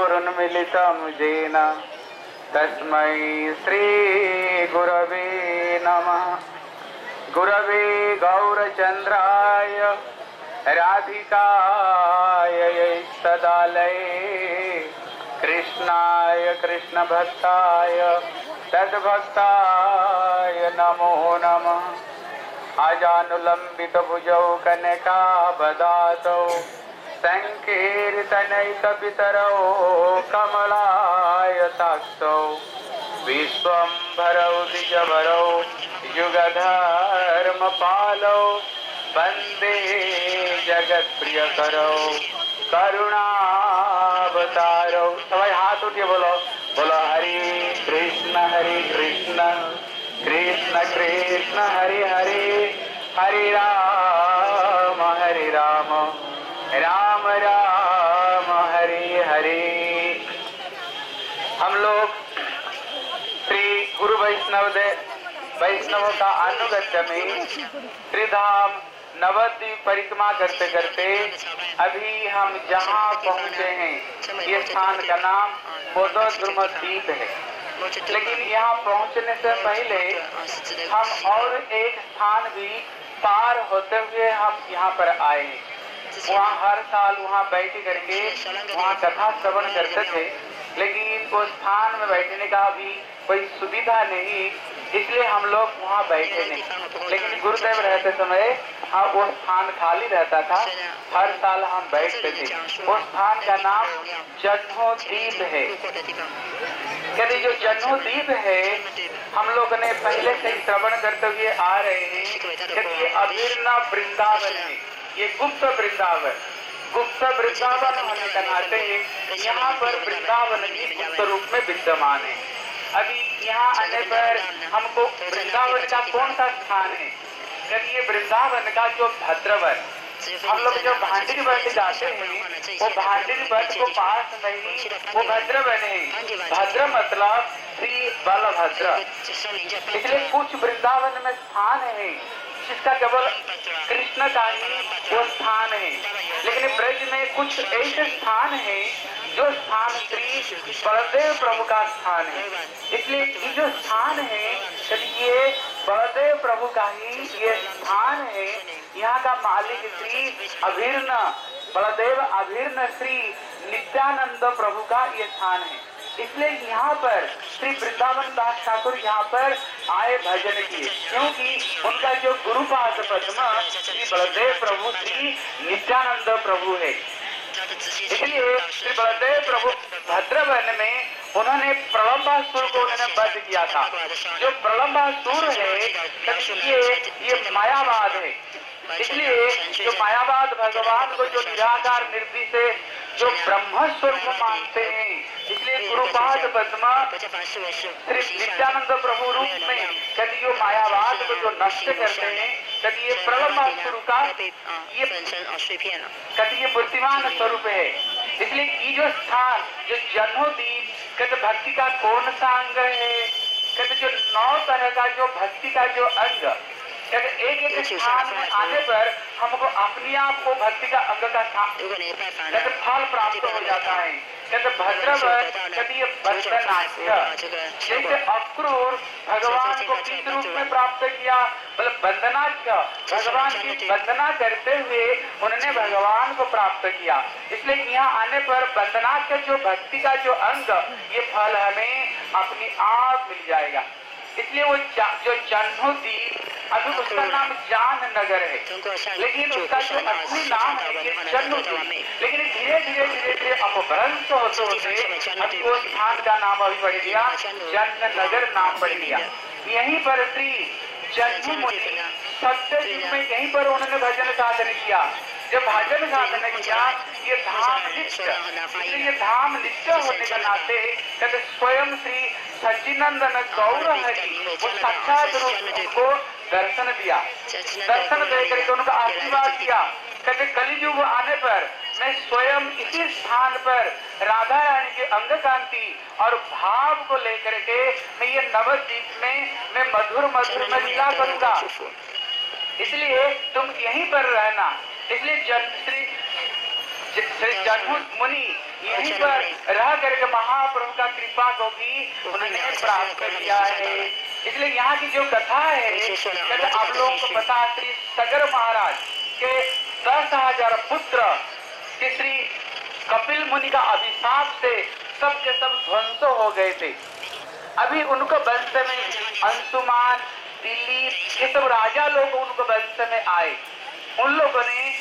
चक्षुरुन्मिलितं येन तस्मै श्रीगुरवे नमः। गुरवे गौरचन्द्राय राधिकायै तदालये कृष्णाय कृष्णभक्ताय तद्भक्ताय नमो नमः। अजानुलम्बितभुजौ कनकावदातौ संकीर्तनैकपितरौ कमलायताक्षौ विश्वम्भरौ द्विजवरौ युगधर्मपालौ वन्दे जगत्प्रियकरौ करुणावतारौ। सबाई हाथ उठिए बोलो बोलो हरे कृष्ण कृष्ण कृष्ण हरे हरे हरे राम राम राम हरे हरे। हम लोग श्री गुरु वैष्णवों का अनुगत्य में त्रिधाम नवद्वीप परिक्रमा करते करते अभी हम जहाँ पहुँचे हैं ये स्थान का नाम बोधोद्रुमद्वीप है। लेकिन यहाँ पहुँचने से पहले हम और एक स्थान भी पार होते हुए हम यहाँ पर आए। वहाँ हर साल वहाँ बैठ करके वहाँ कथा श्रवण करते थे, लेकिन वो स्थान में बैठने का भी कोई सुविधा नहीं, इसलिए हम लोग वहाँ बैठे नहीं। लेकिन गुरुदेव रहते समय वो स्थान खाली रहता था, हर साल हम बैठते थे। वो स्थान का नाम जन्होद्वीप है। यदि जो जन्होद्वीप है हम लोग ने पहले से श्रवण करते हुए आ रहे हैं कि ये अभिन्न वृंदावन है, ये गुप्त वृंदावन होने के नाते यहाँ पर वृंदावन भी गुप्त रूप में विद्यमान है। अभी यहाँ आने पर हमको वृंदावन का कौन सा स्थान है? यदि ये वृंदावन का जो भद्रवन, हम लोग जो भांडिक वट जाते हैं वो भांडिक वट को पास में ही वो भद्रवन है। भद्र मतलब श्री बलभद्र। इसलिए कुछ वृंदावन में स्थान है जिसका केवल कृष्ण का ही वो स्थान है, लेकिन ब्रज में कुछ ऐसे स्थान है जो स्थान श्री बलदेव प्रभु का स्थान है। इसलिए ये जो स्थान है ये बलदेव प्रभु का ही ये स्थान है। यहाँ का मालिक श्री अभिन्न बलदेव अभिन्न श्री नित्यानंद प्रभु का ये स्थान है। इसलिए यहाँ पर श्री वृंदावन दास ठाकुर यहाँ पर आए भजन किए, क्योंकि उनका जो गुरुपाद पद्म श्री बलदेव प्रभु श्री नित्यानंद प्रभु है। इसलिए श्री बलदेव प्रभु भद्रवन में उन्होंने प्रलंबासुर को उन्होंने वध किया था। जो प्रलंबासुर है ये मायावाद है। इसलिए जो मायावाद भगवान को जो निराकार निर्दि से जो ब्रह्म स्वरूप मानते हैं, इसलिए गुरुपाद पद्म श्री नित्यानंद प्रभु रूप में कभी जो मायावाद को जो नष्ट करते हैं, कभी ये प्रलंबासुर का ये कभी ये मूर्तिमान स्वरूप है। इसलिए ये जो स्थान जो जन्होद्वीप कहते भक्ति का कौन सा अंग है? कहते जो 9 तरह का जो भक्ति का जो अंग, कहते एक स्थान में आने पर हमको अपने आप को भक्ति का अंग का कहते फल प्राप्त हो जाता है। कहते भद्रवन कहते ये बंधनाच्य, जैसे अक्रूर भगवान को किस रूप में प्राप्त किया? मतलब बंधनाच्य, भगवान की वंदना करते हुए उन्होंने भगवान को प्राप्त किया। इसलिए यहाँ आने पर बंधनाच्य जो भक्ति का जो अंग, ये फल हमें अपने आप मिल जाएगा। इसलिए वो जो जन्होद्वीप अभी उसका नाम जान नगर है, लेकिन उसका जो असली नाम है ये जन्होद्वीप। लेकिन धीरे धीरे अपभ्रंश होते अभी वो स्थान का नाम अभी बढ़ गया जन्म नगर नाम बढ़ गया। यहीं पर श्री जन्म मुनि सत्य युग में यहीं पर उन्होंने भजन साधन किया। जब भजन साधन किया ये धाम नित्य, इसलिए ये धाम नित्य होने के नाते कहते स्वयं श्री सच्चिदानंद गौर हरि वो साक्षात रूप को दर्शन दिया। दर्शन देकर के उनका आशीर्वाद दिया। कहते कलियुग आने पर मैं स्वयं इसी स्थान पर राधा रानी के अंग कांति और भाव को लेकर के मैं ये नवद्वीप में मैं मधुर में लीला करूंगा, इसलिए तुम यहीं पर रहना। इसलिए श्री जन्म मुनि यहीं पर रह करके महाप्रभु का कृपा को भी उन्होंने प्राप्त किया है। इसलिए यहाँ की जो कथा है आप लोगों को पता, श्री सगर महाराज के 10,000 पुत्र के श्री कपिल मुनि का अभिशाप से सब के सब ध्वंस हो गए थे। अभी उनको वंश में अंशुमान, दिलीप, ये सब राजा लोग उनको वंश में आए। उन लोगों ने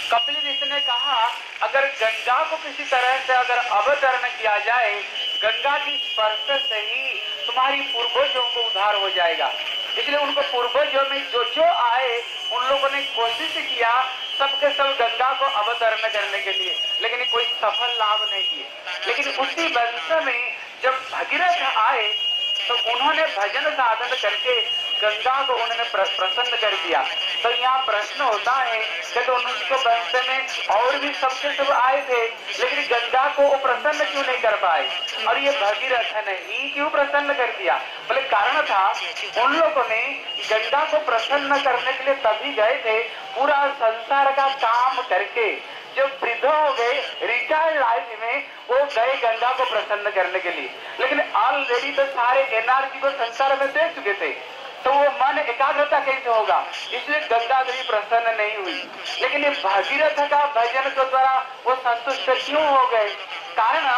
कपिल ऋषि ने कहा, अगर गंगा को किसी तरह से अगर अवतरण किया जाए, गंगा की स्पर्श से ही तुम्हारी पूर्वजों को उद्धार हो जाएगा। इसलिए उनको पूर्वजों में जो आए उन लोगों ने कोशिश किया सबके सब गंगा को अवतरण करने के लिए, लेकिन कोई सफल लाभ नहीं किए। लेकिन उसी वंश में जब भगीरथ आए तो उन्होंने भजन साधन करके गंगा को उन्होंने प्रसन्न कर दिया। तो यहाँ प्रश्न होता है कि तो उनको वंश में और भी सबके सब आए थे, लेकिन गंगा को वो प्रसन्न क्यों नहीं कर पाए, और ये भगीरथ ने ही क्यों प्रसन्न कर दिया? बोले कारण था, उन लोगों ने गंगा को प्रसन्न करने के लिए तभी गए थे, पूरा संसार का काम करके जब वृद्ध हो गए रिटायर्ड लाइफ में, वो गए गंगा को प्रसन्न करने के लिए, लेकिन ऑलरेडी तो सारे एनर्जी को संसार में दे चुके थे, तो वो मन एकाग्रता कैसे होगा? इसलिए गंगा देवी प्रसन्न नहीं हुई। लेकिन ये भगीरथ का भजन के द्वारा वो संतुष्ट क्यों हो गए? कारण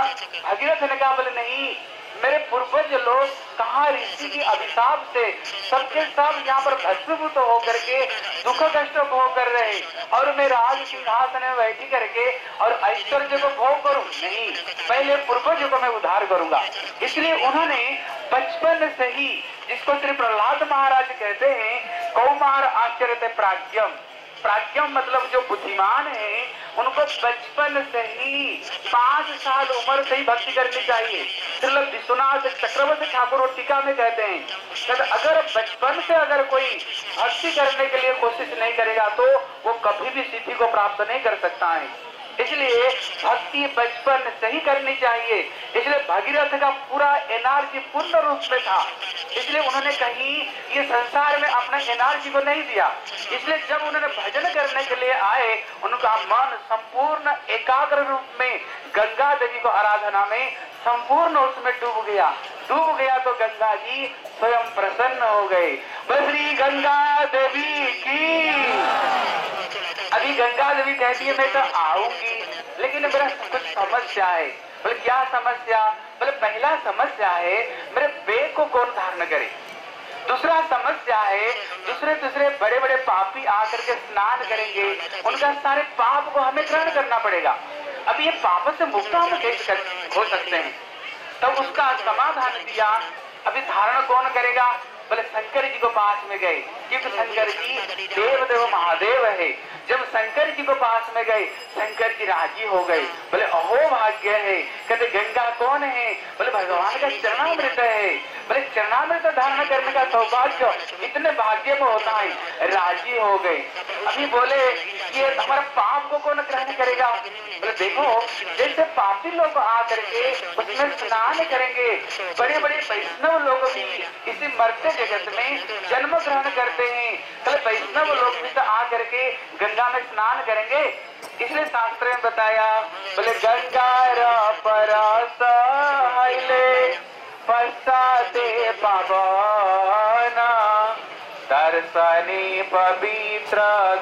भगीरथ ने कहा, बोले नहीं, मेरे पूर्वज लोग कहाँ ऋषि की अभिशाप से सबके सब यहाँ पर भस्मीभूत होकर के दुख कष्ट भोग कर रहे, और मैं राज सिंहासन में बैठी करके और ऐश्वर्य को भोग करूं? नहीं, पहले पूर्वजों को मैं उद्धार करूंगा। इसलिए उन्होंने बचपन से ही, जिसको श्री प्रहलाद महाराज कहते हैं, कौमार आचरते प्राज्ञम, प्राज्ञम मतलब जो बुद्धिमान है, उनको बचपन से ही 5 साल उम्र से ही भक्ति करनी चाहिए। श्रील विश्वनाथ चक्रवर्ती ठाकुर टीका में कहते हैं, अगर बचपन से अगर कोई भक्ति करने के लिए कोशिश नहीं करेगा तो वो कभी भी सिद्धि को प्राप्त नहीं कर सकता है। इसलिए भक्ति बचपन से ही करनी चाहिए। इसलिए भगीरथ का पूरा एनर्जी पूर्ण रूप में था, इसलिए उन्होंने कहीं ये संसार में अपना एनर्जी को नहीं दिया। इसलिए जब उन्होंने भजन करने के लिए आए, उनका मन संपूर्ण एकाग्र रूप में गंगा देवी को आराधना में संपूर्ण उसमें डूब गया। तो गंगा जी स्वयं प्रसन्न हो गए। श्री गंगा देवी की। अभी गंगा देवी कहती है मैं तो आऊंगी, लेकिन मेरा कुछ समस्या है। बोले क्या समस्या? बोले पहला समस्या है मेरे बेग को कौन धारण करे। दूसरा समस्या है दूसरे बड़े बड़े पापी आकर के स्नान करेंगे, उनका सारे पाप को हमें ग्रहण करना पड़ेगा। अब ये पाप से मुक्त हम कैसे हो सकते हैं? तब उसका समाधान दिया। अभी धारण कौन करेगा? बोले शंकर जी को पास में गए, क्योंकि शंकर जी देव महादेव है। जब शंकर जी को पास में गए, शंकर जी राजी हो गए। बोले अहो भाग्य है। कहते गंगा कौन है? बोले भगवान का चरणामृत है। बोले चरणामृत धारण करने का सौभाग्य इतने भाग्य में होता है। राजी हो गए। अभी बोले ये हमारा पाप को कौन ग्रहण करेगा? बोले देखो जैसे पापी लोग आकर के उसमें स्नान करेंगे, बड़े बड़े वैष्णव लोग भी इसी मरते जगत में जन्म ग्रहण करते हैं, कल वैष्णव लोग भी तो आकर के गंगा में स्नान करेंगे। इसलिए शास्त्र में बताया, बोले गंगा परस पश्चाते पावन दर्शनी पवित्र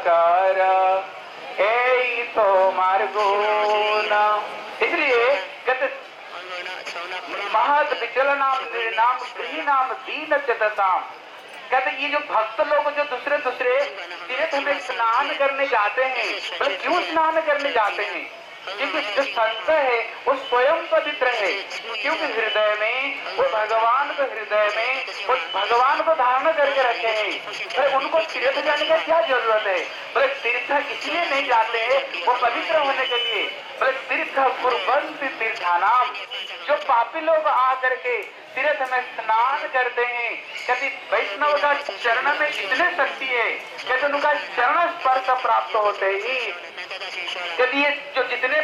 कर ए तो मार्गोन। इसलिए कहते महत विचल नाम गृह नाम दीन चतसाम। कहते ये जो भक्त लोग जो दूसरे तीर्थ में स्नान करने जाते हैं, बोले क्यों स्नान करने जाते हैं? क्योंकि जो संत है वो स्वयं पवित्र है, क्योंकि हृदय में वो भगवान को धारण करके रखे हैं। तो उनको तीर्थ जाने का क्या जरूरत है? बोले तीर्थ इसलिए नहीं जाते हैं वो पवित्र होने के लिए। बोले तीर्थ कुर्वन्ति तीर्थानाम। जो पापी लोग आकर के तीर्थ में स्नान करते हैं, कहते वैष्णव का चरण में इतने शक्ति है, कहते उनका चरण स्पर्श प्राप्त होते ही कहते ये जो जितने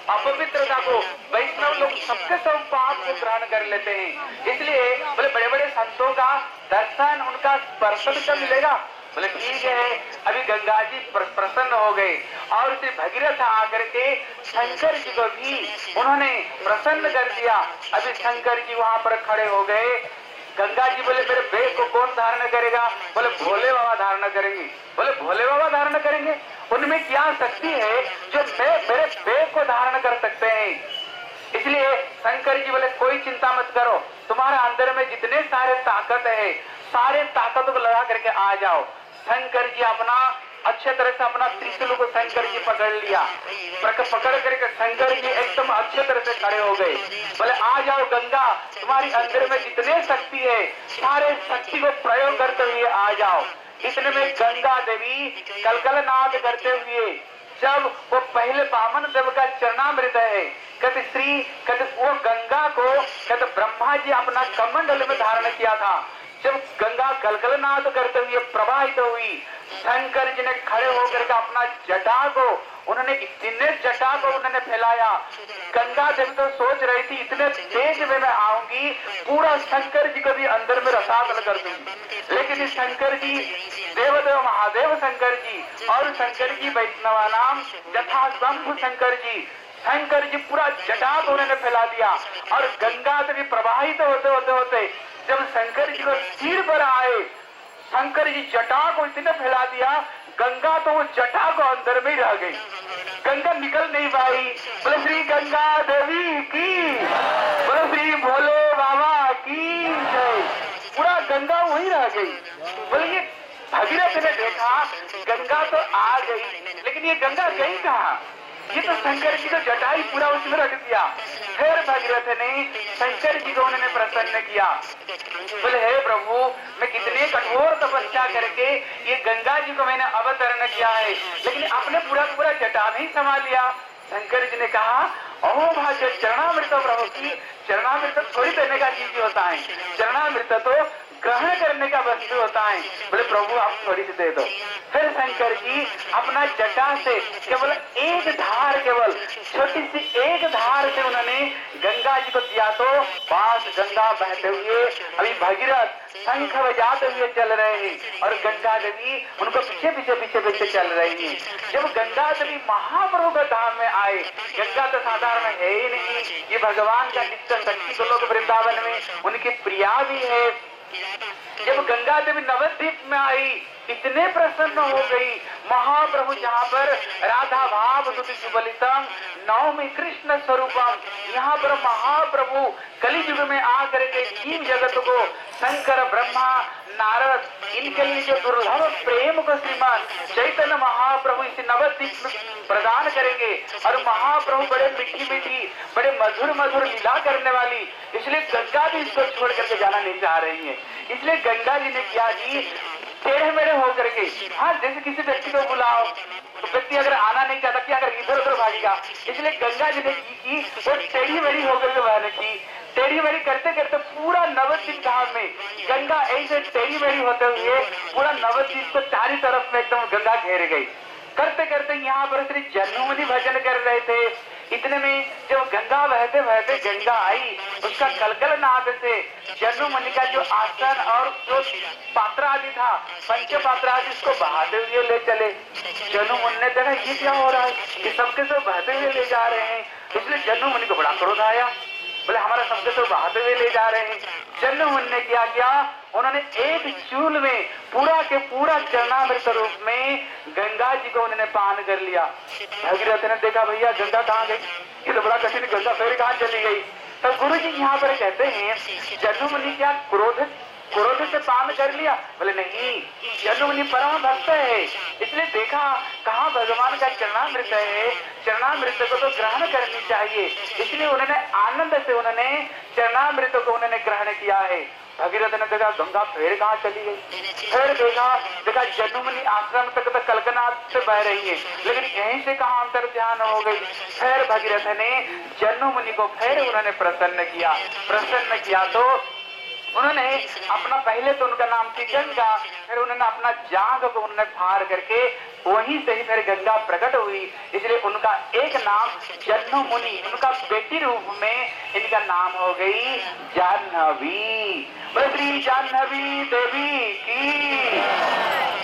अपवित्रता को वैष्णव लोग सबके सब पाप को ग्रहण कर लेते हैं। इसलिए बोले बड़े बड़े संतों का दर्शन, उनका स्पर्श भी तो मिलेगा। बोले ठीक है। अभी गंगा जी प्रसन्न हो गए और श्री भगीरथ आकर के शंकर जी को भी उन्होंने प्रसन्न कर दिया। अभी शंकर जी वहां पर खड़े हो गए। गंगा जी बोले मेरे बेग को कौन धारण करेगा? बोले भोले बाबा धारण करेंगे। बोले भोले बाबा धारण करेंगे? उनमें क्या शक्ति है जो मेरे बेग को धारण कर सकते हैं? इसलिए शंकर जी बोले कोई चिंता मत करो, तुम्हारे अंदर में जितने सारे ताकत है सारे ताकत को लगा करके आ जाओ। शंकर जी अपना अच्छे तरह से अपना त्रिशूल को शंकर जी पकड़ लिया। पकड़ करके शंकर जी एकदम अच्छे तरह से खड़े हो गए। बोले आ जाओ गंगा, तुम्हारी अंदर में जितने शक्ति है सारे शक्ति को प्रयोग करते हुए आ जाओ। इतने में गंगा देवी कलकलनाद करते हुए जब वो पहले बामन देव का चरणामृत है कहते वो गंगा को कहते ब्रह्मा जी अपना कमंडल में धारण किया था। जब गंगा कलकलनाद करते हुए प्रवाहित हुई, शंकर जी ने खड़े होकर के अपना जटा को उन्होंने इतने जटा को उन्होंने फैलाया। गंगा देवी तो सोच रही थी इतने तेज में मैं आऊंगी पूरा शंकर जी को भी अंदर में रसातल कर दूंगी, लेकिन शंकर जी देवदेव महादेव शंकर जी और शंकर जी वैष्णवा नाम यथा शंभु शंकर जी पूरा जटा को उन्होंने फैला दिया। और गंगा देवी प्रवाहित होते जब शंकर जी को सिर पर आए, शंकर जी जटा को इतने फैला दिया गंगा तो वो जटा को अंदर में रह गई, गंगा निकल नहीं पाई। बोले श्री गंगा देवी की, बोले श्री भोले बाबा की जय। पूरा गंगा वही रह गई। बोले ये भगीरथ ने देखा गंगा तो आ गई, लेकिन ये गंगा गई कहाँ? ये तो शंकर जी को जटाई पूरा उसमें रख दिया। फिर भगीरथ ने शंकर जी को उन्होंने प्रसन्न किया। बोले हे प्रभु, मैं कितने कठोर तपस्या करके ये गंगा जी को मैंने अवतरण किया है, लेकिन आपने पूरा जटा नहीं संभाल लिया। शंकर जी ने कहा अहो भाग्य चरणामृत प्रभु की, चरणामृत थोड़ी देने का चीज होता है, चरणामृत तो ग्रहण करने का वस्तु होता है। बोले प्रभु आप थोड़ी सी दे दो। फिर शंकर जी अपना जटा से केवल एक धार, केवल छोटी सी एक धार से उन्होंने गंगा जी को दिया तो पास गंगा बहते हुए अभी भगीरथ शंख बजाते हुए चल रहे हैं और गंगा देवी उनको पीछे चल रही है। जब गंगा देवी महाप्रभु के धाम में आए, गंगा तो साधारण है ही नहीं, ये भगवान का नित्य शक्ति को लोग वृंदावन में उनकी प्रिया भी है। जब गंगा देवी नवद्वीप में आई इतने प्रसन्न हो गई। महाप्रभु जहाँ पर राधा भाव सुबलितम नवमी कृष्ण स्वरूपम, यहाँ पर महाप्रभु कलियुग में आकर के जीव जगत को शंकर ब्रह्मा नारद इनके लिए जो दुर्लभ प्रेम को श्रीमान चैतन्य महाप्रभु इस नवद्वीप में प्रदान करेंगे। और महाप्रभु बड़े मीठी बड़े मधुर लीला करने वाली, इसलिए गंगा भी इसको छोड़ करके जाना नहीं चाह रही है। इसलिए गंगा जी ने किया जी टेढ़े मेढ़े होकर के, हाँ जैसे किसी व्यक्ति को बुलाओ तो व्यक्ति अगर आना नहीं चाहता क्या अगर इधर उधर भागेगा, इसलिए गंगा जी ने की वो टेढ़ी मेढ़ी होकर के बहने की। टेढ़ी मेढ़ी करते करते पूरा नवद्वीप धाम में गंगा ऐसे टेढ़ी मेढ़ी होते हुए पूरा नवद्वीप को चारों तरफ में एकदम गंगा घेर गई। करते करते यहाँ पर श्री जन्ममुनि भजन कर रहे थे। इतने में जब गंगा बहते बहते गंगा आई, उसका कलकल नाद से जन्ममुनि का जो आसन और जो पात्र आदि था पंच पात्र आदि उसको बहाते हुए ले चले। जन्ममुनि ने देखा ये क्या हो रहा है, ये सबके सब बहते हुए ले जा रहे हैं। इसलिए जन्ममुनि को बड़ा क्रोध आया, बोले हमारा सबके सब बहाते हुए ले जा रहे हैं। जन्ममुनि ने क्या किया, उन्होंने एक चूल में पूरा के पूरा चरणामृत रूप में गंगा जी को उन्होंने पान कर लिया। भगीरथ ने देखा भैया गंगा कहाँ गई, ये तो बड़ा कठिन गंगा फिर कहाँ चली गई। तब गुरु जी यहाँ पर कहते हैं जन्ममुनि क्या क्रोध से पान कर लिया? बोले नहीं, जन्ममुनि परम भक्त है, इसलिए देखा कहाँ भगवान का चरणामृत है, चरणामृत को तो ग्रहण करनी चाहिए, इसलिए उन्होंने आनंद से उन्होंने चरणामृत को उन्होंने ग्रहण किया है। भगीरथ ने देखा गंगा फिर कहाँ चली गई। फिर देखा जन्ममुनि आश्रम तक तो कलकनाथ से बह रही है, लेकिन यहीं से कहाँ अंतर ध्यान हो गई। फिर भगीरथ ने जन्ममुनि को फिर उन्होंने प्रसन्न किया तो उन्होंने अपना पहले तो उनका नाम थी गंगा, फिर उन्होंने अपना जांघ को उन्होंने फाड़ करके वहीं से ही फिर गंगा प्रकट हुई। इसलिए उनका एक नाम जन्म मुनि, उनका बेटी रूप में इनका नाम हो गई जाह्नवी। श्री जाह्नवी देवी की।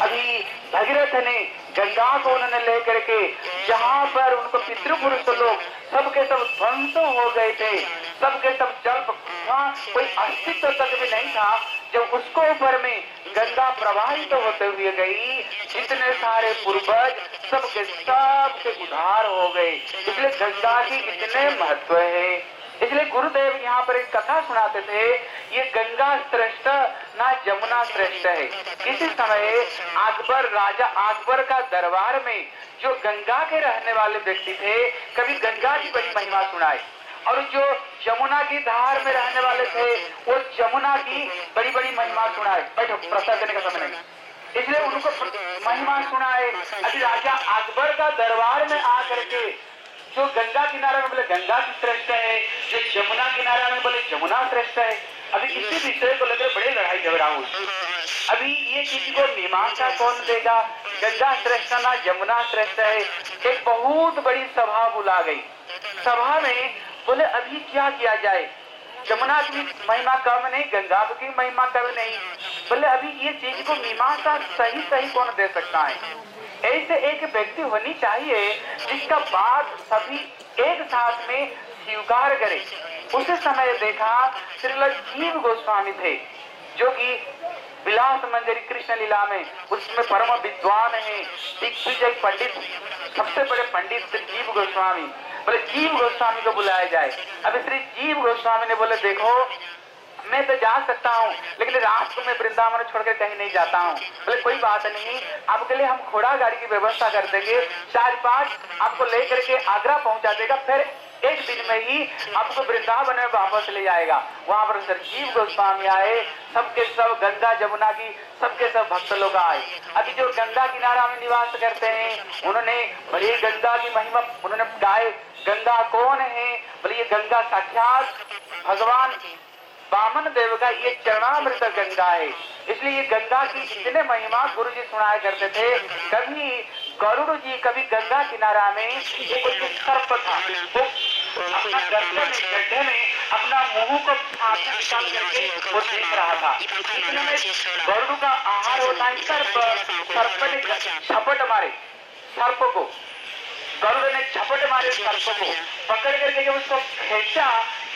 अभी भगीरथ ने गंगा को उन्होंने लेकर के जहाँ पर उनको पितृपुरुष लोग सबके सब ध्वंस हो गए थे, सबके सब जल, वहाँ कोई अस्तित्व तक भी नहीं था। जब उसको ऊपर में गंगा प्रवाहित होते हुए गई, जितने सारे पूर्वज सबके सबके उद्धार हो गए। इसलिए गंगा की इतने महत्व है। इसलिए गुरुदेव यहाँ पर एक कथा सुनाते थे, ये गंगा श्रेष्ठ ना जमुना श्रेष्ठ है। किसी समय अकबर, राजा अकबर का दरबार में जो गंगा के रहने वाले व्यक्ति थे, कभी गंगा की बड़ी महिमा सुनाई, और जो जमुना की धार में रहने वाले थे वो जमुना की बड़ी बड़ी महिमा सुनाए। बैठो, प्रसाद देने का समय नहीं। इसलिए उनको महिमा सुनाए। अभी राजा अकबर का दरबार में आकर के जो गंगा किनारा में बोले गंगा की श्रेष्ठ है, जो जमुना किनारा में बोले जमुना श्रेष्ठ है। अभी इसी विषय को लेकर बड़े लड़ाई झगड़ा हुई। अभी ये किसी को मीमांसा कौन देगा, गंगा श्रेष्ठ ना जमुना श्रेष्ठ है। एक बहुत बड़ी सभा बुला गई। सभा में बोले अभी क्या किया जाए, जमुना की महिमा कम नहीं, गंगा की महिमा कम नहीं। बोले अभी ये चीज को मीमांसा सही सही कौन दे सकता है। ऐसे एक व्यक्ति होनी चाहिए जिसका बात सभी एक साथ में स्वीकार करे। उस समय देखा श्रील जीव गोस्वामी थे, जो कि विलास मंजरी कृष्ण लीला में उसमें परम विद्वान है, दिग्विजय पंडित, सबसे बड़े पंडित जीव गोस्वामी। बोले जीव गोस्वामी को बुलाया जाए। अभी श्री जीव गोस्वामी ने बोले देखो मैं तो जा सकता हूँ, लेकिन रात को मैं वृंदावन छोड़कर कहीं नहीं जाता हूँ। बोले कोई बात नहीं, आपके लिए हम घोड़ा गाड़ी की व्यवस्था कर देंगे, 4-5 आपको लेकर के आगरा पहुंचा देगा, फिर एक दिन में ही आपको वृंदावन में वापस ले जाएगा। वहां पर सर जीव गोस्वामी आए, सबके सब गंगा जमुना की सबके सब भक्त लोग आए। अभी जो गंगा किनारा में निवास करते हैं उन्होंने बड़ी गंगा की महिमा उन्होंने गाए। गंगा कौन है, बोले ये गंगा साक्षात भगवान वामन देव का ये चरणामृत गंगा है। इसलिए ये गंगा की इतने महिमा गुरु जी सुनाया करते थे। कभी गरुड़ जी कभी गंगा किनारा में एक सर्प था, वो अपना गड्ढे में अपना मुंह को निकाल करके वो देख रहा था। इतने में गरुड़ का आहार होता है सर्प ने झपट मारे सर्प को, गरुड़ ने झपट मारे सर्प को, पकड़ करके जब उसको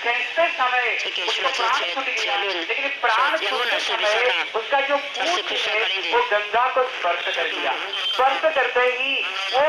खींचते समय उसको प्राण छूट गया, लेकिन प्राण छूटते समय उसका जो पूंछ है वो गंगा को स्पर्श कर दिया। स्पर्श करते ही वो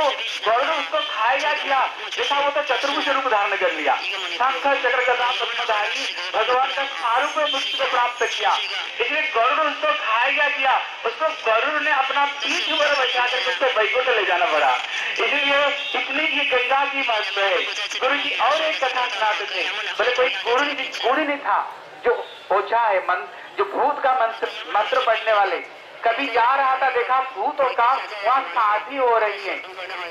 गरुड़ उसको खाएगा क्या, देखा वो तो चतुर्भुज रूप धारण कर लिया, शंख चक्र गदा पद्मधारी भगवान का स्वरूप मुक्ति को प्राप्त किया। इसलिए गरुड़ उसको खाएगा क्या, उसको गरुड़ ने अपना पीठ पर बैठा करके उसको वैकुंठ ले जाना पड़ा। इसलिए इतनी ये गंगा की महत्व है। गुरु जी और एक कथा सुनाते थे, बोले कोई गुरु नहीं था जो ओछा है मन, जो भूत का मंत्र पढ़ने वाले, कभी जा रहा था देखा भूतों का वहाँ शादी हो रही है,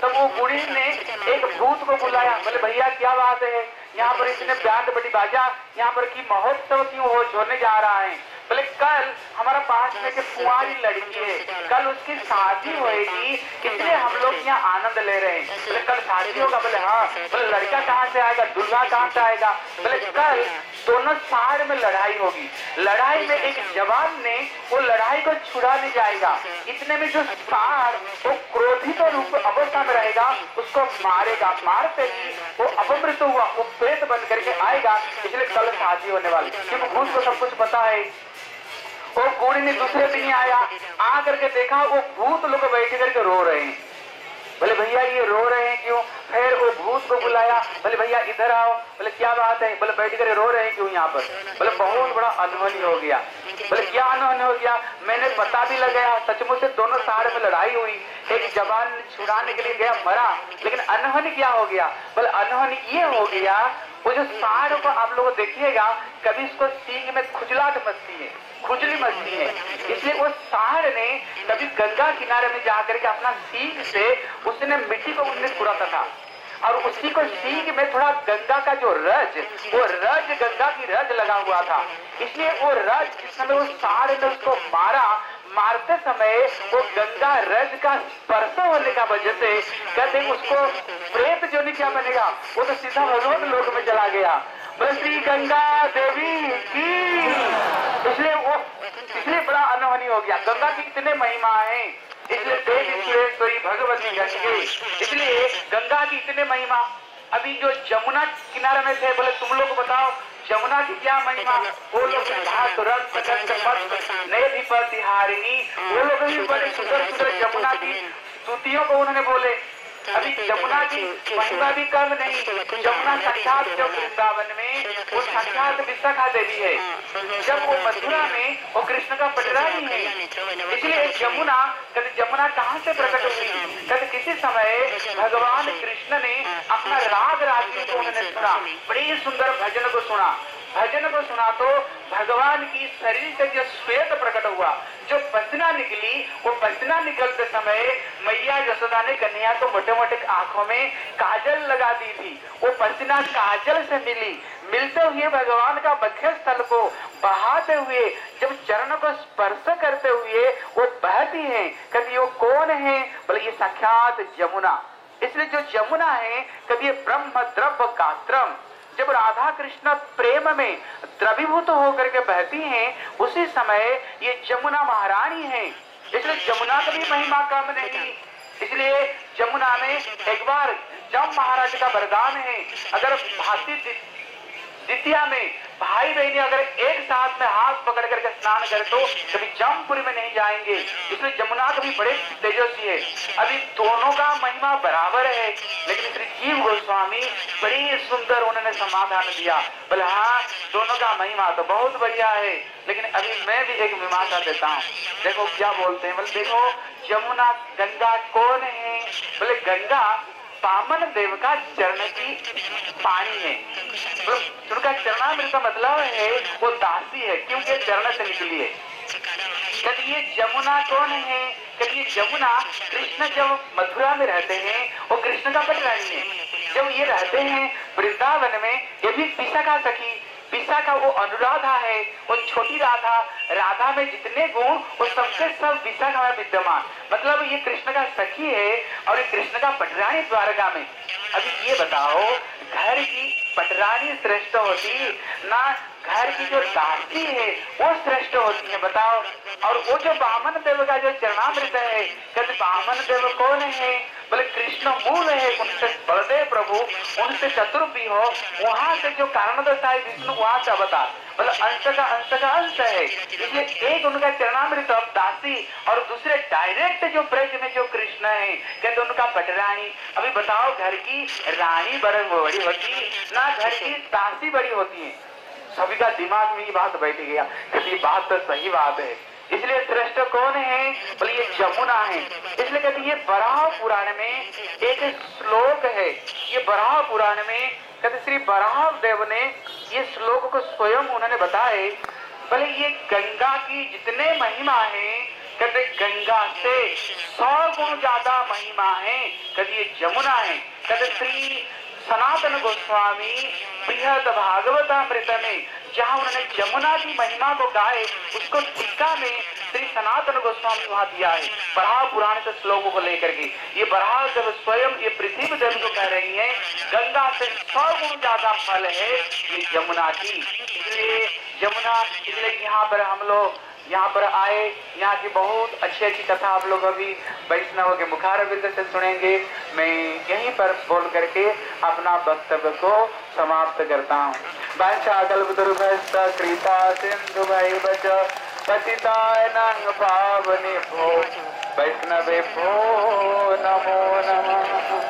तब वो गुड़ी ने एक भूत को बुलाया। बोले भैया क्या बात है, यहाँ पर इतने बैंड बड़ी बाजा, यहाँ पर की महोत्सव क्यों हो होने जा रहा है। बोले कल हमारा पास में एक कुंवारी लड़की है, कल उसकी शादी होगी, इसलिए हम लोग यहाँ आनंद ले रहे हैं। बोले कल शादी होगा, बोले हाँ। बोले लड़का कहाँ से आएगा, दूल्हा कहाँ से आएगा। बोले कल दोनों साइड में लड़ाई होगी, लड़ाई में एक जवान ने वो लड़ाई को छुड़ाने जाएगा, इतने में जो सार वो क्रोधित रूप अवस्था में रहेगा उसको मारेगा, मारते ही वो अपमृत हुआ वो प्रेत बन करके आएगा। इसलिए कल शादी होने वाली, क्योंकि भूत को सब कुछ पता है। वो गुड़ी ने दूसरे दिन आया, आ करके देखा वो भूत लोग बैठ करके रो रहे हैं। बोले भैया ये रो रहे हैं क्यों। फिर वो भूत को बुलाया, बोले भैया इधर आओ। बोले क्या बात है, बोले बैठ कर रो रहे हैं क्यों यहाँ पर। बोले बहुत बड़ा अनहोनी हो गया। बोले क्या अनहोनी हो गया, मैंने पता भी लगाया, सचमुच से दोनों सार में लड़ाई हुई, एक जवान छुड़ाने के लिए गया मरा, लेकिन अनहोनी क्या हो गया। बोले अनहोनी ये हो गया, वो जो सार को आप लोग देखिएगा कभी इसको सींग में खुजलाहट मचती है, खुजली मचती है, इसलिए वो सार ने कभी गंगा किनारे में जाकर के अपना सींग से उसने मिट्टी को उसने कुड़ाता था, और उसी को सींग में थोड़ा गंगा का जो रज, वो रज गंगा की रज लगा हुआ था। इसलिए वो रज जिस समय वो सार ने उसको मारते समय वो गंगा रज का स्पर्श होने का वजह से कहते उसको प्रेत जो नहीं क्या बनेगा, वो तो सीधा भगवत लोक में चला गया। बस श्री गंगा देवी की, इसलिए बड़ा अनहोनी हो गया। गंगा की कितने महिमा है, इसलिए देवी सुरेश्वरी भगवती गंगे, इसलिए गंगा की इतने महिमा। अभी जो जमुना किनारे में थे, बोले तुम लोग बताओ जमुना की क्या महिमा। वो लोग नए दीपति हारिणी, वो लोग भी बड़े सुंदर सुंदर जमुना की स्तुतियों को उन्होंने बोले। अभी जमुना की महिमा भी कम नहीं। जमुना साक्षात जो वृंदावन में वो साक्षात विशाखा देवी है, जब वो मथुरा में वो कृष्ण का पटरानी है। इसलिए जमुना, कभी जमुना कहाँ से प्रकट हुई, कभी किसी समय भगवान कृष्ण ने अपना राग राशि को उन्होंने सुना, बड़ी सुंदर भजन को सुना। भजन को सुना तो भगवान की शरीर से जो श्वेत प्रकट हुआ, जो पसीना निकली, वो पसीना निकलते समय मैया यशोदा ने कन्हैया को मोटे मोटे आंखों में काजल लगा दी थी। वो पसीना काजल से मिलते हुए भगवान का वक्षस्थल को बहाते हुए जब चरण को स्पर्श करते हुए वो बहती है। कभी वो कौन है, बोले ये साक्षात जमुना। इसलिए जो जमुना है कभी ये ब्रह्म द्रव्य गात्रम, जब राधा कृष्ण प्रेम में द्रवीभूत होकर के बहती हैं, उसी समय ये जमुना महारानी है। इसलिए जमुना का भी महिमा कम नहीं। इसलिए जमुना में एक बार जम महाराज का वरदान है, अगर भाती द्वितीया में भाई बहनी अगर एक साथ में हाथ पकड़ करके स्नान करे तो कभी जमपुरी में नहीं जाएंगे। इसलिए जमुना कभी बड़े तेजस्वी है। अभी दोनों का महिमा बराबर है, लेकिन श्री जीव गोस्वामी बड़ी सुंदर उन्होंने समाधान दिया। बोले हाँ दोनों का महिमा तो बहुत बढ़िया है, लेकिन अभी मैं भी एक मीमांसा देता हूँ। देखो क्या बोलते हैं, बोले देखो जमुना गंगा कौन है, बोले गंगा पामन देव का चरण की पानी है। तो उनका चरणामृत का मतलब है वो दासी है, क्योंकि चरण से निकली है। कभी ये जमुना कौन है, कभी ये जमुना कृष्ण जब मथुरा में रहते हैं वो कृष्ण का पटरानी है। जब ये रहते हैं वृंदावन में, ये भी विशाखा सखी, विशाखा वो अनुराधा है, वो छोटी राधा, राधा में जितने गुण वो सबसे सब विशाखा में विद्यमान। मतलब ये कृष्ण का सखी है और ये कृष्ण का पटरानी द्वारका में। अभी ये बताओ घर की पटरानी श्रेष्ठ होती ना, घर की जो दासी है वो श्रेष्ठ होती है, बताओ। और वो जो वामन देव का जो चरणामृत है, कहते वामन देव कौन है, बोले कृष्ण मूल है, उनसे बलदेव प्रभु, उनसे चतुर्भी हो, वहां से जो कारण दशा विष्णु वहां से अवतार, बोले अंश का अंश है। इसलिए एक उनका चरणामृत दासी और दूसरे डायरेक्ट जो ब्रज में जो कृष्ण है, कहते उनका पटरानी। अभी बताओ घर की रानी बड़ी होती ना, घर की दासी बड़ी होती है। सभी का दिमाग में ये बात बैठ गया कि ये बात तो सही बात है। इसलिए श्रेष्ठ कौन है, बोले ये जमुना है। इसलिए कहते ये बराह पुराण में एक श्लोक है, ये बराह पुराण में कहते श्री बराह देव ने ये श्लोक को स्वयं उन्होंने बताए। बोले ये गंगा की जितने महिमा है, कहते गंगा से 100 गुण ज्यादा महिमा है, कहते ये जमुना है। कहते श्री सनातन गोस्वामी बृहद भागवतामृत में जहाँ उन्होंने जमुना की महिमा को गाए, उसको टीका में श्री सनातन गोस्वामी वहां दिया है बराह पुराण के श्लोकों को लेकर के। ये बराह देव स्वयं ये पृथ्वी देवी को कह रही है गंगा से 100 गुण ज्यादा फल है ये जमुना की। इसलिए जमुना, इसलिए यहाँ पर हम लोग यहाँ पर आए, यहाँ की बहुत अच्छी अच्छी कथा आप लोग अभी वैष्णव के मुखारविंद से सुनेंगे। मैं यहीं पर बोल करके अपना वक्तव्य को समाप्त करता हूँ। वाञ्छाकल्पतरुभ्यश्च कृपा सिन्धुभैव च पतितानां पावनेभ्यो वैष्णवेभ्यो नमो नमः।